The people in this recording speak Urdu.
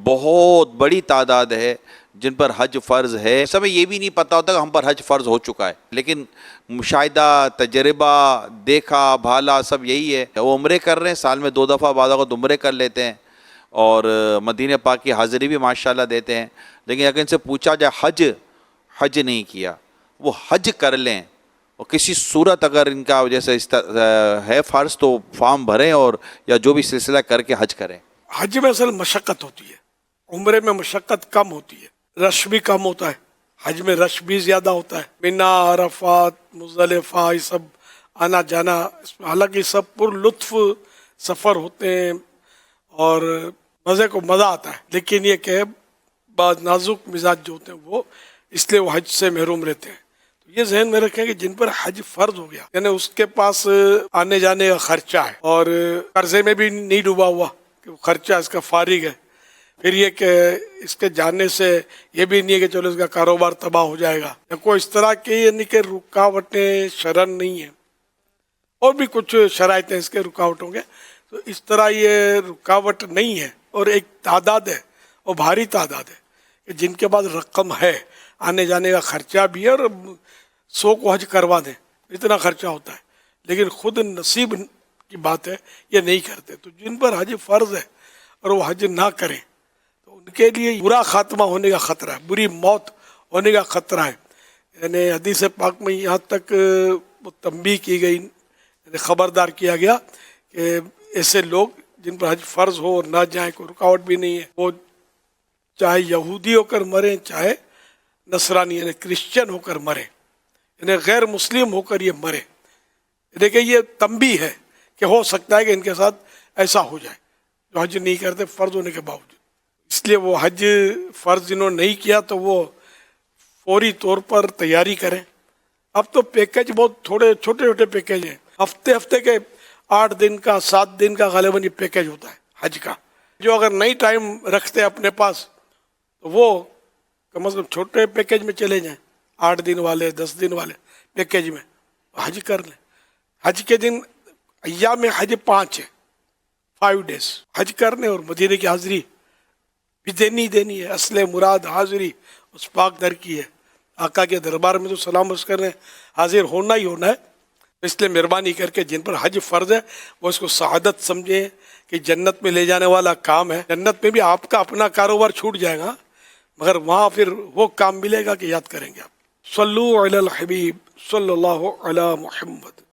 بہت بڑی تعداد ہے جن پر حج فرض ہے. سمیں یہ بھی نہیں پتا ہوتا کہ ہم پر حج فرض ہو چکا ہے، لیکن مشاہدہ، تجربہ، دیکھا بھالا سب یہی ہے. وہ عمرے کر رہے ہیں، سال میں 2 دفعہ بعض اوقات عمرے کر لیتے ہیں اور مدینہ پاک کی حاضری بھی ماشاءاللہ دیتے ہیں. لیکن اگر ان سے پوچھا جائے حج نہیں کیا، وہ حج کر لیں اور کسی صورت اگر ان کا جیسے ہے فرض تو فارم بھریں اور یا جو بھی سلسلہ کر کے حج کریں. حج میں اصل مشقت ہوتی ہے، عمرے میں مشقت کم ہوتی ہے، رش بھی کم ہوتا ہے. حج میں رش بھی زیادہ ہوتا ہے، مینا، عرفات، مزدلفہ، یہ سب آنا جانا، حالانکہ سب پر لطف سفر ہوتے ہیں اور مزے کو مزہ آتا ہے، لیکن یہ کہ بعض نازک مزاج جو ہوتے ہیں وہ اس لیے وہ حج سے محروم رہتے ہیں. تو یہ ذہن میں رکھیں کہ جن پر حج فرض ہو گیا، یعنی اس کے پاس آنے جانے کا خرچہ ہے اور قرضے میں بھی نہیں ڈوبا ہوا کہ وہ خرچہ اس کا فارغ ہے. پھر یہ کہ اس کے جانے سے یہ بھی نہیں ہے کہ چلو اس کا کاروبار تباہ ہو جائے گا یا کوئی اس طرح کی یعنی کہ رکاوٹیں شرعن نہیں ہیں، اور بھی کچھ شرائط ہیں اس کے رکاوٹوں کے. تو اس طرح یہ رکاوٹ نہیں ہے، اور ایک تعداد ہے اور بھاری تعداد ہے کہ جن کے پاس رقم ہے، آنے جانے کا خرچہ بھی ہے اور 100 کو حج کروا دیں، اتنا خرچہ ہوتا ہے، لیکن خود نصیب کی بات ہے یہ نہیں کرتے. تو جن پر حج فرض ہے اور وہ حج نہ کریں تو ان کے لیے برا خاتمہ ہونے کا خطرہ ہے، بری موت ہونے کا خطرہ ہے. یعنی حدیث پاک میں یہاں تک وہ تنبیہ کی گئی، یعنی خبردار کیا گیا کہ ایسے لوگ جن پر حج فرض ہو اور نہ جائیں، کوئی رکاوٹ بھی نہیں ہے، وہ چاہے یہودی ہو کر مریں، چاہے نصرانی یعنی کرسچن ہو کر مریں، یعنی غیر مسلم ہو کر یہ مرے. دیکھیں یہ تنبیہ ہے کہ ہو سکتا ہے کہ ان کے ساتھ ایسا ہو جائے جو حج نہیں کرتے فرض ہونے کے باوجود. اس لیے وہ حج فرض جنہوں نے نہیں کیا تو وہ فوری طور پر تیاری کریں. اب تو پیکج بہت چھوٹے چھوٹے پیکج ہیں، ہفتے کے 8 دن کا 7 دن کا غالباً یہ پیکج ہوتا ہے حج کا. جو اگر نہیں ٹائم رکھتے اپنے پاس تو وہ کم از کم چھوٹے پیکج میں چلے جائیں، 8 دن والے 10 دن والے پیکج میں حج کر لیں. حج کے دن ایام حج 5 ہے، 5 days حج کرنے اور مدینے کی حاضری بھی دینی ہے. اصل مراد حاضری اس پاک در کی ہے، آقا کے دربار میں تو سلام عرض کرنے حاضر ہونا ہی ہونا ہے. اس لیے مہربانی کر کے جن پر حج فرض ہے وہ اس کو سعادت سمجھیں کہ جنت میں لے جانے والا کام ہے. جنت میں بھی آپ کا اپنا کاروبار چھوٹ جائے گا مگر وہاں پھر وہ کام ملے گا کہ یاد کریں گے آپ. صلو علی الحبیب صلی اللہ علی محمد.